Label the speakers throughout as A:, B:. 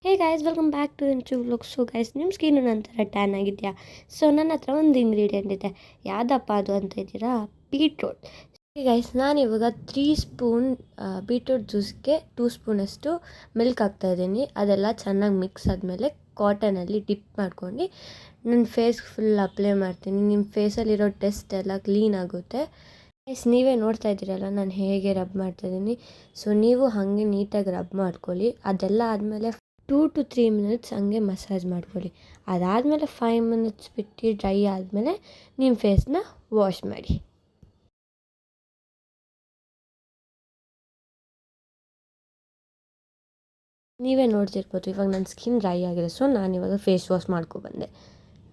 A: Hey guys welcome back to Inchu vlog. So guys, ನಿಮ್ಮ skin ನಂತರ tan ಆಗಿದೆಯಾ? So ನನ್ನ ಹತ್ರ ಒಂದು ಇಂಗ್ರೀಡಿಯೆಂಟ್ ಇದೆ. ಯಾವುದಪ್ಪ ಅದು ಅಂತ ಇದ್ದೀರಾ? ಬೀಟ್ರೋಟ್. ಗೈಸ್, ನಾನಿವಾಗ 3 ಸ್ಪೂನ್ ಬೀಟ್ರೋಟ್ ಜ್ಯೂಸ್ಗೆ 2 ಸ್ಪೂನಷ್ಟು ಮಿಲ್ಕ್ ಹಾಕ್ತಾಯಿದ್ದೀನಿ. ಅದೆಲ್ಲ ಚೆನ್ನಾಗಿ ಮಿಕ್ಸ್ ಆದಮೇಲೆ ಕಾಟನಲ್ಲಿ ಡಿಪ್ ಮಾಡ್ಕೊಂಡು ನನ್ನ ಫೇಸ್ಗೆ ಫುಲ್ ಅಪ್ಲೈ ಮಾಡ್ತೀನಿ. ನಿಮ್ಮ ಫೇಸಲ್ಲಿರೋ ಟೆಸ್ಟ್ ಎಲ್ಲ ಕ್ಲೀನ್ ಆಗುತ್ತೆ. ಗೈಸ್, ನೀವೇ ನೋಡ್ತಾ ಇದ್ದೀರಲ್ಲ ನಾನು ಹೇಗೆ ರಬ್ ಮಾಡ್ತಾಯಿದ್ದೀನಿ. ಸೊ ನೀವು ಹಾಗೆ ನೀಟಾಗಿ ರಬ್ ಮಾಡ್ಕೊಳ್ಳಿ. ಅದೆಲ್ಲ ಆದಮೇಲೆ 2 to 3 ಮಿನಿಟ್ಸ್ ಹಂಗೆ ಮಸಾಜ್ ಮಾಡ್ಕೊಳ್ಳಿ. ಅದಾದಮೇಲೆ 5 ಮಿನಿಟ್ಸ್ ಬಿಟ್ಟು ಡ್ರೈ ಆದಮೇಲೆ ನಿಮ್ಮ ಫೇಸ್ನ ವಾಶ್ ಮಾಡಿ. ನೀವೇ ನೋಡ್ತಿರ್ಬೋದು, ಇವಾಗ ನನ್ನ ಸ್ಕಿನ್ ಡ್ರೈ ಆಗಿದೆ. ಸೊ ನಾನಿವಾಗ ಫೇಸ್ ವಾಶ್ ಮಾಡ್ಕೊಬಂದೆ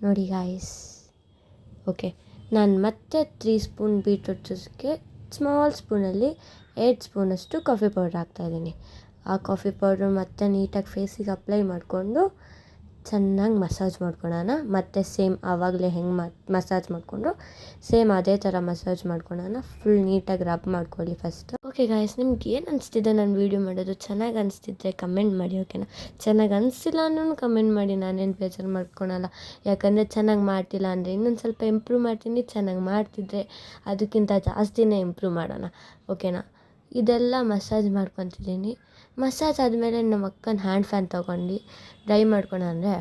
A: ನೋಡಿ ಗಾಯ್ಸ್. ಓಕೆ, ನಾನು ಮತ್ತೆ 3 ಸ್ಪೂನ್ ಬೀಟ್ರೂಟ್ ಜ್ಯೂಸ್ಗೆ ಸ್ಮಾಲ್ ಸ್ಪೂನಲ್ಲಿ 8 ಸ್ಪೂನಷ್ಟು ಕಾಫಿ ಪೌಡ್ರ್ ಹಾಕ್ತಾಯಿದ್ದೀನಿ. ಆ ಕಾಫಿ ಪೌಡ್ರು ಮತ್ತೆ ನೀಟಾಗಿ ಫೇಸಿಗೆ ಅಪ್ಲೈ ಮಾಡಿಕೊಂಡು ಚೆನ್ನಾಗಿ ಮಸಾಜ್ ಮಾಡ್ಕೊಳ್ಳೋಣ. ಮತ್ತು ಸೇಮ್ ಆವಾಗಲೇ ಹೆಂಗೆ ಮಸಾಜ್ ಮಾಡಿಕೊಂಡು ಸೇಮ್ ಅದೇ ಥರ ಮಸಾಜ್ ಮಾಡ್ಕೊಳ್ಳೋಣ. ಫುಲ್ ನೀಟಾಗಿ ರಬ್ ಮಾಡ್ಕೊಳ್ಳಿ ಫಸ್ಟು. ಓಕೆ ಗಾಯ್ಸ್, ನಿಮ್ಗೆ ಏನು ಅನಿಸ್ತಿದೆ ನಾನು ವೀಡಿಯೋ ಮಾಡೋದು? ಚೆನ್ನಾಗಿ ಅನಿಸ್ತಿದ್ರೆ ಕಮೆಂಟ್ ಮಾಡಿ, ಓಕೆನಾ? ಚೆನ್ನಾಗಿ ಅನಿಸಿಲ್ಲ ಅನ್ನೂ ಕಮೆಂಟ್ ಮಾಡಿ, ನಾನೇನು ಬೇಜಾರು ಮಾಡ್ಕೊಳಲ್ಲ. ಯಾಕಂದರೆ ಚೆನ್ನಾಗಿ ಮಾಡ್ತಿಲ್ಲ ಅಂದರೆ ಇನ್ನೊಂದು ಸ್ವಲ್ಪ ಇಂಪ್ರೂವ್ ಮಾಡ್ತೀನಿ. ಚೆನ್ನಾಗಿ ಮಾಡ್ತಿದ್ರೆ ಅದಕ್ಕಿಂತ ಜಾಸ್ತಿನೇ ಇಂಪ್ರೂವ್ ಮಾಡೋಣ, ಓಕೆನಾ? ಇದೆಲ್ಲ ಮಸಾಜ್ ಮಾಡ್ಕೊತಿದ್ದೀನಿ. ಮಸಾಜ್ ಆದಮೇಲೆ ನಮ್ಮ ಅಕ್ಕನ ಹ್ಯಾಂಡ್ ಫ್ಯಾನ್ ತೊಗೊಂಡು ಡ್ರೈ ಮಾಡ್ಕೊಳ ಅಂದರೆ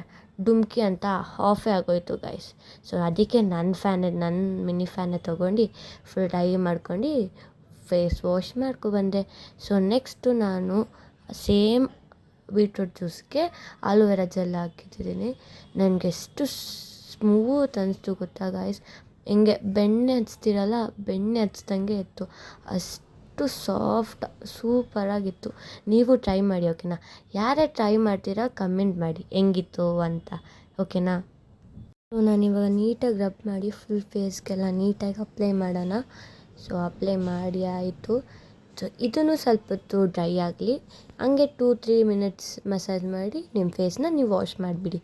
A: ಡುಮ್ಕಿ ಅಂತ ಆಫೇ ಆಗೋಯ್ತು ಗೈಸ್. ಸೊ ಅದಕ್ಕೆ ನನ್ನ ಮಿನಿ ಫ್ಯಾನೇ ತೊಗೊಂಡು ಫುಲ್ ಡ್ರೈ ಮಾಡ್ಕೊಂಡು ಫೇಸ್ ವಾಶ್ ಮಾಡ್ಕೊಬಂದೆ. ಸೊ ನೆಕ್ಸ್ಟು ನಾನು ಸೇಮ್ ಬೀಟ್ರೂಟ್ ಜ್ಯೂಸ್ಗೆ ಆಲೂವೆರಾ ಜೆಲ್ ಹಾಕಿದ್ದೀನಿ. ನನಗೆ ಎಷ್ಟು ಸ್ಮೂತ್ ಅನಿಸ್ತು ಗೊತ್ತಾ ಗೈಸ್. ಹಿಂಗೆ ಬೆಣ್ಣೆ ಹಚ್ತಿರಲ್ಲ, ಬೆಣ್ಣೆ ಹಚ್ದಂಗೆ ಇತ್ತು. ಅಷ್ಟು ಸಾಫ್ಟ್ ಸೂಪರಾಗಿತ್ತು. ನೀವು ಟ್ರೈ ಮಾಡಿ, ಓಕೆನಾ? ಯಾರೇ ಟ್ರೈ ಮಾಡ್ತೀರಾ ಕಮೆಂಟ್ ಮಾಡಿ ಹೆಂಗಿತ್ತು ಅಂತ, ಓಕೆನಾ? ಸೊ ನಾನಿವಾಗ ನೀಟಾಗಿ ರಬ್ ಮಾಡಿ ಫುಲ್ ಫೇಸ್ಗೆಲ್ಲ ನೀಟಾಗಿ ಅಪ್ಲೈ ಮಾಡೋಣ. ಸೊ ಅಪ್ಲೈ ಮಾಡಿ ಆಯಿತು. ಸೊ ಇದನ್ನು ಸ್ವಲ್ಪ ಹೊತ್ತು ಡ್ರೈ ಆಗಲಿ. ಹಂಗೆ 2-3 ಮಿನಿಟ್ಸ್ ಮಸಾಜ್ ಮಾಡಿ ನಿಮ್ಮ ಫೇಸ್ನ ನೀವು ವಾಶ್ ಮಾಡಿಬಿಡಿ.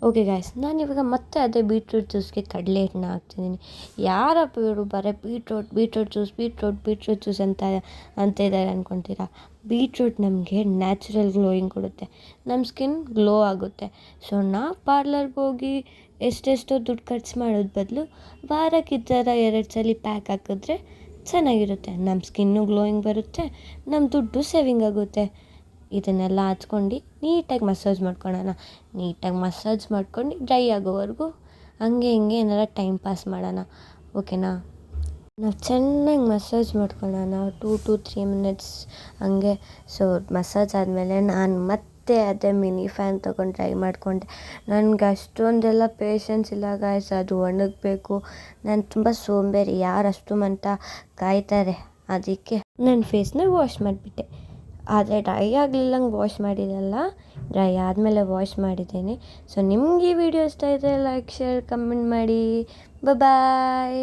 A: ಓಕೆ ಗಾಯ್ಸ್, ನಾನಿವಾಗ ಮತ್ತೆ ಅದೇ ಬೀಟ್ರೂಟ್ ಜ್ಯೂಸ್ಗೆ ಕಡಲೆ ಹಿಟ್ಟನ್ನ ಹಾಕ್ತಿದ್ದೀನಿ. ಯಾರಪ್ಪ ಇವರು ಬರೀ ಬೀಟ್ರೂಟ್ ಜ್ಯೂಸ್ ಅಂತ ಇದ್ದಾರೆ ಅಂದ್ಕೊತೀರಾ? ಬೀಟ್ರೂಟ್ ನಮಗೆ ನ್ಯಾಚುರಲ್ ಗ್ಲೋಯಿಂಗ್ ಕೊಡುತ್ತೆ, ನಮ್ಮ ಸ್ಕಿನ್ ಗ್ಲೋ ಆಗುತ್ತೆ. ಸೊ ನಾವು ಪಾರ್ಲರ್ಗೆ ಹೋಗಿ ಎಷ್ಟೆಷ್ಟೋ ದುಡ್ಡು ಖರ್ಚು ಮಾಡೋದು ಬದಲು ವಾರಕ್ಕೆ ಈ ಥರ 2 ಸಲ ಪ್ಯಾಕ್ ಹಾಕಿದ್ರೆ ಚೆನ್ನಾಗಿರುತ್ತೆ. ನಮ್ಮ ಸ್ಕಿನ್ನು ಗ್ಲೋಯಿಂಗ್ ಬರುತ್ತೆ, ನಮ್ಮ ದುಡ್ಡು ಸೇವಿಂಗ್ ಆಗುತ್ತೆ. ಇದನ್ನೆಲ್ಲ ಹಚ್ಕೊಂಡು ನೀಟಾಗಿ ಮಸಾಜ್ ಮಾಡ್ಕೊಳ್ಳೋಣ. ನೀಟಾಗಿ ಮಸಾಜ್ ಮಾಡ್ಕೊಂಡು ಡ್ರೈ ಆಗೋವರೆಗೂ ಹಂಗೆ ಹಿಂಗೆ ಏನಾರ ಟೈಮ್ ಪಾಸ್ ಮಾಡೋಣ, ಓಕೆನಾ? ನಾವು ಚೆನ್ನಾಗಿ ಮಸಾಜ್ ಮಾಡ್ಕೊಳ್ಳೋಣ 2 to 3 ಮಿನಿಟ್ಸ್ ಹಂಗೆ. ಸೊ ಮಸಾಜ್ ಆದಮೇಲೆ ನಾನು ಮತ್ತೆ ಅದೇ ಮಿನಿ ಫ್ಯಾನ್ ತೊಗೊಂಡು ಡ್ರೈ ಮಾಡಿಕೊಂಡೆ. ನನಗೆ ಅಷ್ಟೊಂದೆಲ್ಲ ಪೇಷನ್ಸ್ ಇಲ್ಲ ಗಾಯ್ಸ್, ಅದು ಒಣಗಬೇಕು. ನಾನು ತುಂಬ ಸೋಂಬೇರಿ, ಯಾರು ಅಷ್ಟು ಮಂಟ ಕಾಯ್ತಾರೆ. ಅದಕ್ಕೆ ನನ್ನ ಫೇಸ್ನ ವಾಶ್ ಮಾಡಿಬಿಟ್ಟೆ. ಆದರೆ ಡ್ರೈ ಆಗಲಿಲ್ಲಂಗೆ ವಾಶ್ ಮಾಡಿರಲ್ಲ, ಡ್ರೈ ಆದಮೇಲೆ ವಾಶ್ ಮಾಡಿದ್ದೀನಿ. ಸೊ ನಿಮ್ಗೆ ಈ ವಿಡಿಯೋ ಇಷ್ಟ ಇದ್ದರೆ ಲೈಕ್, ಶೇರ್, ಕಮೆಂಟ್ ಮಾಡಿ. ಬಾಯ್.